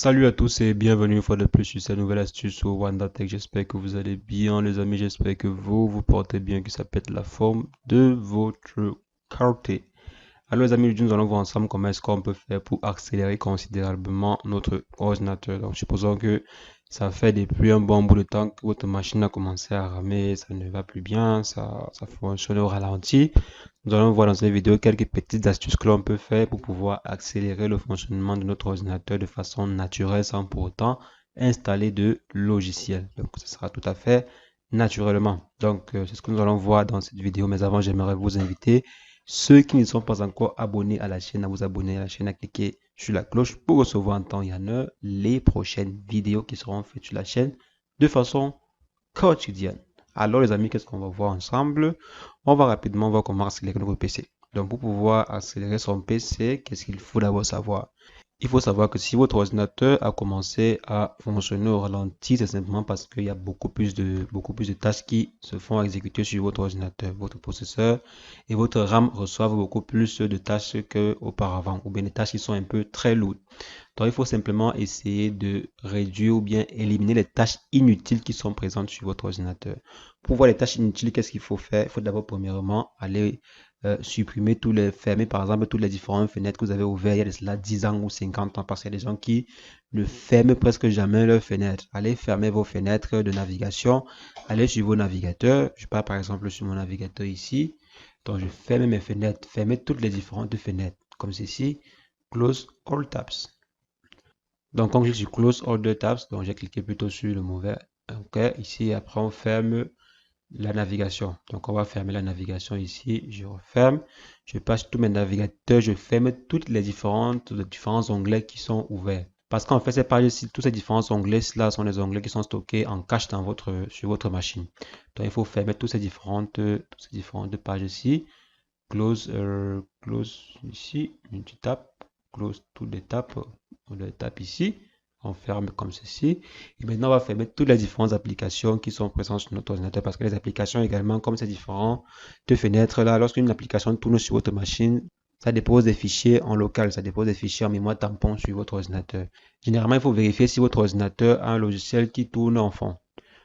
Salut à tous et bienvenue une fois de plus sur cette nouvelle astuce sur WandaTech. J'espère que vous allez bien les amis, j'espère que vous portez bien, que ça pète la forme de votre quartier. Alors les amis, aujourd'hui, nous allons voir ensemble comment est-ce qu'on peut faire pour accélérer considérablement notre ordinateur. Donc supposons que ça fait depuis un bon bout de temps que votre machine a commencé à ramer, ça ne va plus bien, ça fonctionne au ralenti. Nous allons voir dans cette vidéo quelques petites astuces que l'on peut faire pour pouvoir accélérer le fonctionnement de notre ordinateur de façon naturelle sans pour autant installer de logiciel. Donc ce sera tout à fait naturellement. Donc c'est ce que nous allons voir dans cette vidéo. Mais avant, j'aimerais vous inviter, ceux qui ne sont pas encore abonnés à la chaîne, à vous abonner à la chaîne, à cliquer sur la cloche pour recevoir en temps et en heure les prochaines vidéos qui seront faites sur la chaîne de façon quotidienne. Alors les amis, qu'est-ce qu'on va voir ensemble? On va rapidement voir comment accélérer notre PC. Donc pour pouvoir accélérer son PC, qu'est-ce qu'il faut d'abord savoir? Il faut savoir que si votre ordinateur a commencé à fonctionner au ralenti, c'est simplement parce qu'il y a beaucoup plus de tâches qui se font exécuter sur votre ordinateur. Votre processeur et votre RAM reçoivent beaucoup plus de tâches qu'auparavant, ou bien des tâches qui sont un peu très lourdes. Donc, il faut simplement essayer de réduire ou bien éliminer les tâches inutiles qui sont présentes sur votre ordinateur. Pour voir les tâches inutiles, qu'est-ce qu'il faut faire? Il faut d'abord, premièrement, aller supprimer fermer par exemple toutes les différentes fenêtres que vous avez ouvertes il y a de cela 10 ans ou 50 ans, parce qu'il y a des gens qui ne ferment presque jamais leurs fenêtres. Allez fermer vos fenêtres de navigation, allez sur vos navigateurs. Je pars par exemple sur mon navigateur ici. Donc, je ferme mes fenêtres, fermez toutes les différentes fenêtres, comme ceci, close all tabs. Donc, comme je suis close all the tabs, donc j'ai cliqué plutôt sur le mauvais. Ok, ici, après, on ferme la navigation. Donc, on va fermer la navigation ici. Je referme. Je passe tous mes navigateurs. Je ferme toutes les différents onglets qui sont ouverts. Parce qu'en fait, ces pages-ci, tous ces différents onglets-là sont des onglets qui sont stockés en cache sur votre machine. Donc, il faut fermer toutes ces différentes pages-ci. Close ici, multitap, close toutes les tapes, on les tape ici, on ferme comme ceci. Et maintenant, on va fermer toutes les différentes applications qui sont présentes sur notre ordinateur, parce que les applications également, comme ces différentes fenêtres là, lorsqu'une application tourne sur votre machine, ça dépose des fichiers en local, ça dépose des fichiers en mémoire tampon sur votre ordinateur. Généralement, il faut vérifier si votre ordinateur a un logiciel qui tourne en fond.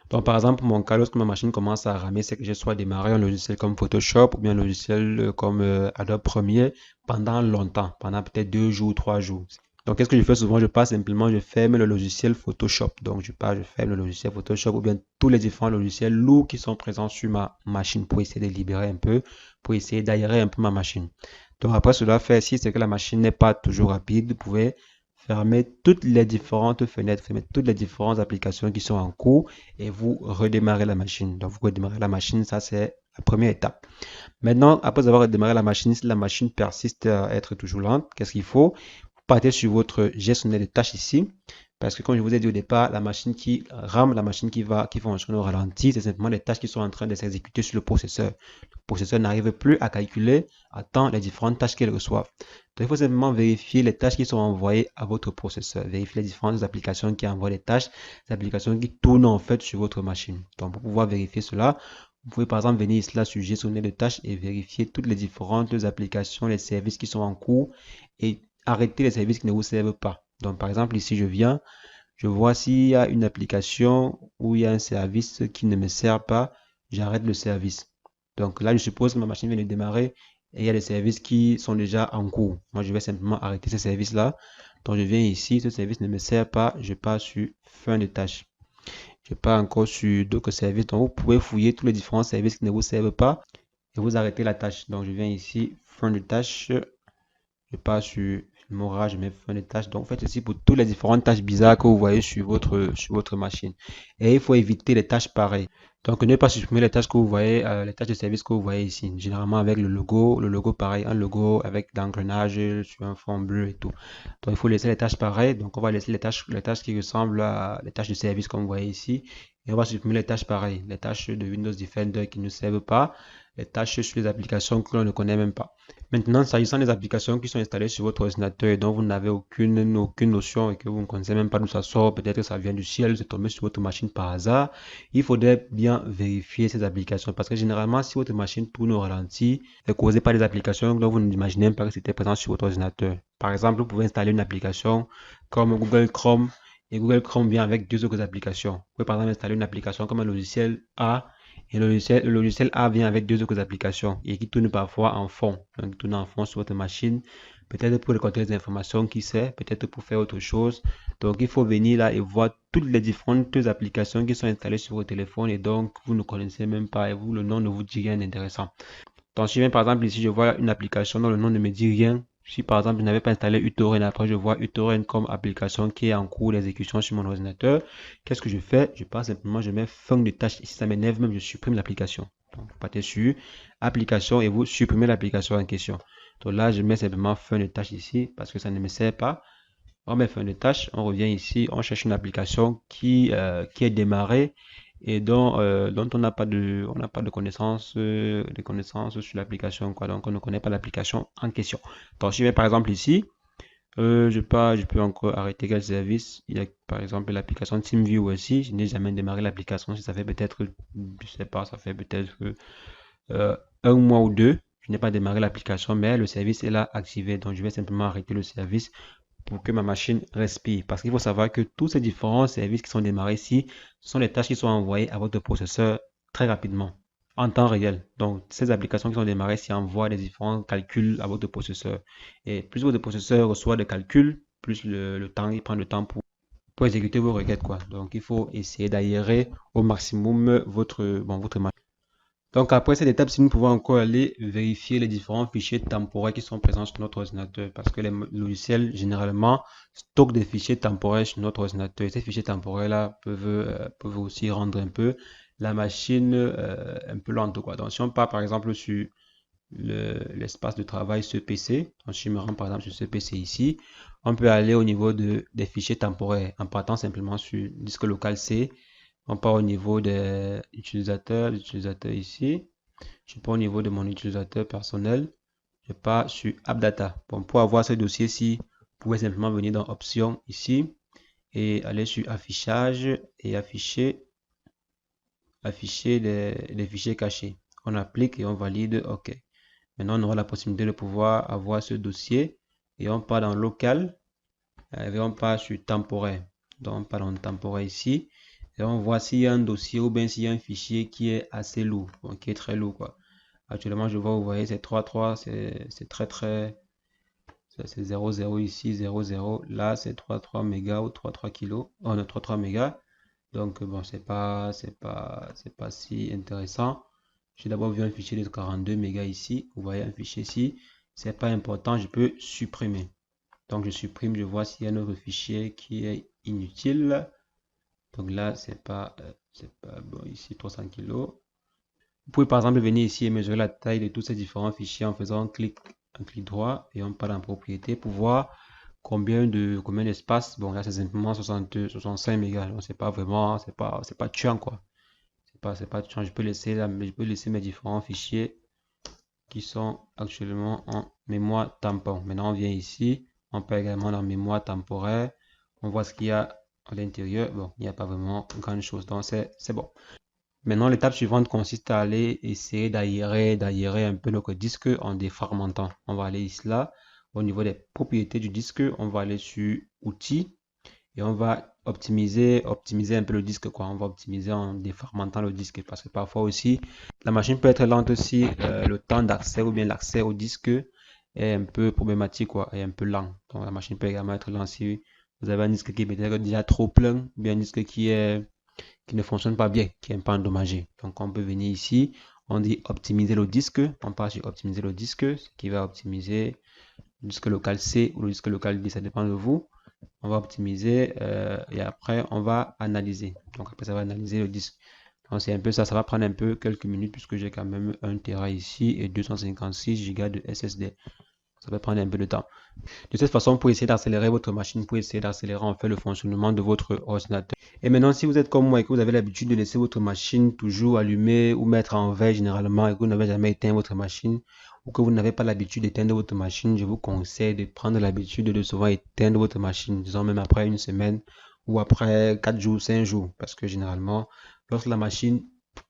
Donc, par exemple, pour mon cas, lorsque ma machine commence à ramer, c'est que j'ai soit démarré un logiciel comme Photoshop ou bien un logiciel comme Adobe Premiere pendant longtemps, pendant peut-être 2 jours, 3 jours. Donc, qu'est-ce que je fais souvent? Je passe simplement, je ferme le logiciel Photoshop. Donc, je ferme le logiciel Photoshop ou bien tous les différents logiciels lourds qui sont présents sur ma machine pour essayer de libérer un peu, pour essayer d'aérer un peu ma machine. Donc, après cela, faire si c'est que la machine n'est pas toujours rapide, vous pouvez fermez toutes les différentes fenêtres, fermez toutes les différentes applications qui sont en cours et vous redémarrez la machine. Donc, vous redémarrez la machine, ça c'est la première étape. Maintenant, après avoir redémarré la machine, si la machine persiste à être toujours lente, qu'est-ce qu'il faut? Vous partez sur votre gestionnaire de tâches ici. Parce que comme je vous ai dit au départ, la machine qui rame, la machine qui fonctionne au ralenti, c'est simplement les tâches qui sont en train de s'exécuter sur le processeur. Le processeur n'arrive plus à calculer à temps les différentes tâches qu'il reçoit. Donc, il faut simplement vérifier les tâches qui sont envoyées à votre processeur. Vérifier les différentes applications qui envoient les tâches, les applications qui tournent en fait sur votre machine. Donc, pour pouvoir vérifier cela, vous pouvez par exemple venir ici là sur gestionnaire de tâches et vérifier toutes les différentes applications, les services qui sont en cours et arrêter les services qui ne vous servent pas. Donc, par exemple, ici, je vois s'il y a une application ou il y a un service qui ne me sert pas, j'arrête le service. Donc là, je suppose que ma machine vient de démarrer et il y a des services qui sont déjà en cours. Moi, je vais simplement arrêter ce service-là. Donc, je viens ici, ce service ne me sert pas, je pars sur fin de tâche. Je pars encore sur d'autres services. Donc, vous pouvez fouiller tous les différents services qui ne vous servent pas et vous arrêtez la tâche. Donc, je viens ici, fin de tâche. Je pars sur Filmora, je mets fin de tâche. Donc, faites ceci pour toutes les différentes tâches bizarres que vous voyez sur votre machine. Et il faut éviter les tâches pareilles. Donc, ne pas supprimer les tâches que vous voyez, les tâches de service que vous voyez ici. Généralement avec le logo pareil, un logo avec l'engrenage sur un fond bleu et tout. Donc, il faut laisser les tâches pareilles. Donc, on va laisser les tâches qui ressemblent à les tâches de service comme vous voyez ici. Et on va supprimer les tâches pareilles, les tâches de Windows Defender qui ne servent pas, les tâches sur les applications que l'on ne connaît même pas. Maintenant, s'agissant des applications qui sont installées sur votre ordinateur et dont vous n'avez aucune notion et que vous ne connaissez même pas d'où ça sort, peut-être que ça vient du ciel, c'est tombé sur votre machine par hasard, il faudrait bien vérifier ces applications parce que généralement, si votre machine tourne au ralenti, c'est causé par des applications dont vous n'imaginez pas que c'était présent sur votre ordinateur. Par exemple, vous pouvez installer une application comme Google Chrome et Google Chrome vient avec deux autres applications. Vous pouvez par exemple installer une application comme un logiciel A et le logiciel A vient avec deux autres applications et qui tourne parfois en fond. Donc, tourne en fond sur votre machine, peut-être pour récolter des informations, qui sait, peut-être pour faire autre chose. Donc, il faut venir là et voir toutes les différentes applications qui sont installées sur votre téléphone et donc vous ne connaissez même pas et vous, le nom ne vous dit rien d'intéressant. Donc, si je viens par exemple ici, je vois une application dont le nom ne me dit rien. Si par exemple je n'avais pas installé uTorrent, après je vois uTorrent comme application qui est en cours d'exécution sur mon ordinateur, qu'est-ce que je fais? Je passe simplement, je mets fin de tâche. Si ça m'énerve même, je supprime l'application. Donc, vous partez sur application et vous supprimez l'application en question. Donc là, je mets simplement fin de tâche ici parce que ça ne me sert pas. On met fin de tâche, on revient ici, on cherche une application qui est démarrée et dont on n'a pas de connaissances, sur l'application, quoi. Donc on ne connaît pas l'application en question. Donc si je vais par exemple ici, je peux encore arrêter quel service. Il y a par exemple l'application TeamViewer aussi. Je n'ai jamais démarré l'application. Ça fait peut-être, je sais pas, ça fait peut-être un mois ou deux. Je n'ai pas démarré l'application, mais le service est là activé. Donc je vais simplement arrêter le service pour que ma machine respire. Parce qu'il faut savoir que tous ces différents services qui sont démarrés ici, ce sont les tâches qui sont envoyées à votre processeur très rapidement, en temps réel. Donc, ces applications qui sont démarrées ici envoient des différents calculs à votre processeur. Et plus votre processeur reçoit de calculs, plus le temps, il prend le temps pour exécuter vos requêtes, quoi. Donc, il faut essayer d'aérer au maximum votre machine. Donc après cette étape, si nous pouvons encore aller vérifier les différents fichiers temporaires qui sont présents sur notre ordinateur parce que les logiciels généralement stockent des fichiers temporaires sur notre ordinateur. Et ces fichiers temporaires-là peuvent aussi rendre un peu la machine un peu lente, quoi. Donc si on part par exemple sur l'espace de travail, ce PC, donc si je me rends par exemple sur ce PC ici, on peut aller au niveau des fichiers temporaires en partant simplement sur disque local C. On part au niveau des utilisateurs, l'utilisateur ici. Je pars au niveau de mon utilisateur personnel. Je pars sur AppData. Bon, pour avoir ce dossier-ci, vous pouvez simplement venir dans Options ici et aller sur Affichage et afficher les fichiers cachés. On applique et on valide OK. Maintenant, on aura la possibilité de pouvoir avoir ce dossier et on part dans Local et on part sur Temporaire. Donc, on part dans Temporaire ici. Et on voit s'il y a un dossier ou bien s'il y a un fichier qui est assez lourd, donc qui est très lourd, quoi. Actuellement, je vois, vous voyez, c'est 3.3, c'est très, c'est 0.0 ici, 0.0. Là, c'est 3.3 mégas ou 3.3 kilos. Oh, non, 3.3 mégas. Donc, bon, c'est pas si intéressant. J'ai d'abord vu un fichier de 42 mégas ici. Vous voyez un fichier ici. C'est pas important, je peux supprimer. Donc, je supprime, je vois s'il y a un autre fichier qui est inutile. Donc là, c'est pas bon. Ici, 300 kilos. Vous pouvez par exemple venir ici et mesurer la taille de tous ces différents fichiers en faisant un clic droit et on part dans propriété pour voir combien d'espace. Bon, là, c'est simplement 65 mégas. Donc, c'est pas vraiment, c'est pas tuant, quoi. C'est pas tuant. Je peux laisser là, mais je peux laisser mes différents fichiers qui sont actuellement en mémoire tampon. Maintenant, on vient ici. On peut également dans mémoire temporaire. On voit ce qu'il y a à l'intérieur. Bon, il n'y a pas vraiment grand chose. Donc, c'est bon. Maintenant, l'étape suivante consiste à aller essayer d'aérer un peu notre disque en défragmentant. On va aller ici là. Au niveau des propriétés du disque, on va aller sur Outils et on va optimiser un peu le disque, quoi. On va optimiser en défragmentant le disque parce que parfois aussi, la machine peut être lente si le temps d'accès ou bien l'accès au disque est un peu problématique, quoi, est un peu lent. Donc la machine peut également être lente si vous avez un disque qui est peut-être déjà trop plein ou bien un disque qui ne fonctionne pas bien, qui est un peu endommagé. Donc on peut venir ici, on dit optimiser le disque, on passe sur optimiser le disque, ce qui va optimiser le disque local C ou le disque local D, ça dépend de vous. On va optimiser et après on va analyser. Donc après ça va analyser le disque. Donc c'est un peu ça, ça va prendre un peu quelques minutes puisque j'ai quand même 1 Tera ici et 256 Go de SSD. Ça va prendre un peu de temps. De cette façon, pour essayer d'accélérer votre machine, pour essayer d'accélérer en fait le fonctionnement de votre ordinateur. Et maintenant, si vous êtes comme moi et que vous avez l'habitude de laisser votre machine toujours allumée ou mettre en veille généralement et que vous n'avez jamais éteint votre machine ou que vous n'avez pas l'habitude d'éteindre votre machine, je vous conseille de prendre l'habitude de souvent éteindre votre machine, disons même après une semaine ou après 4 jours, 5 jours. Parce que généralement, lorsque la machine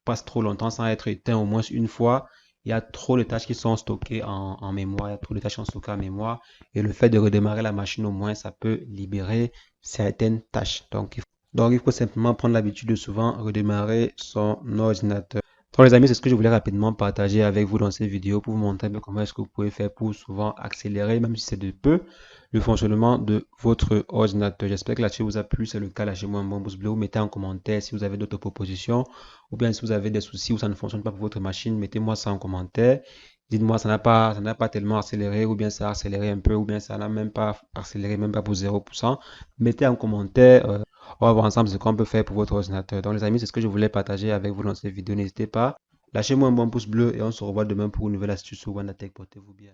passe trop longtemps sans être éteinte au moins une fois, il y a trop de tâches qui sont stockées en mémoire, il y a trop de tâches qui sont stockées en mémoire. Et le fait de redémarrer la machine au moins, ça peut libérer certaines tâches. Donc, il faut simplement prendre l'habitude de souvent redémarrer son ordinateur. Donc, les amis, c'est ce que je voulais rapidement partager avec vous dans cette vidéo pour vous montrer un peu comment est-ce que vous pouvez faire pour souvent accélérer, même si c'est de peu, le fonctionnement de votre ordinateur. J'espère que la vidéo vous a plu. C'est le cas, lâchez-moi un bon pouce bleu ou mettez en commentaire si vous avez d'autres propositions ou bien si vous avez des soucis ou ça ne fonctionne pas pour votre machine, mettez-moi ça en commentaire. Dites-moi, ça n'a pas tellement accéléré ou bien ça a accéléré un peu ou bien ça n'a même pas accéléré, même pas pour 0%. Mettez en commentaire. On va voir ensemble ce qu'on peut faire pour votre ordinateur. Donc les amis, c'est ce que je voulais partager avec vous dans cette vidéo. N'hésitez pas. Lâchez-moi un bon pouce bleu et on se revoit demain pour une nouvelle astuce sur WandaTech. Portez-vous bien.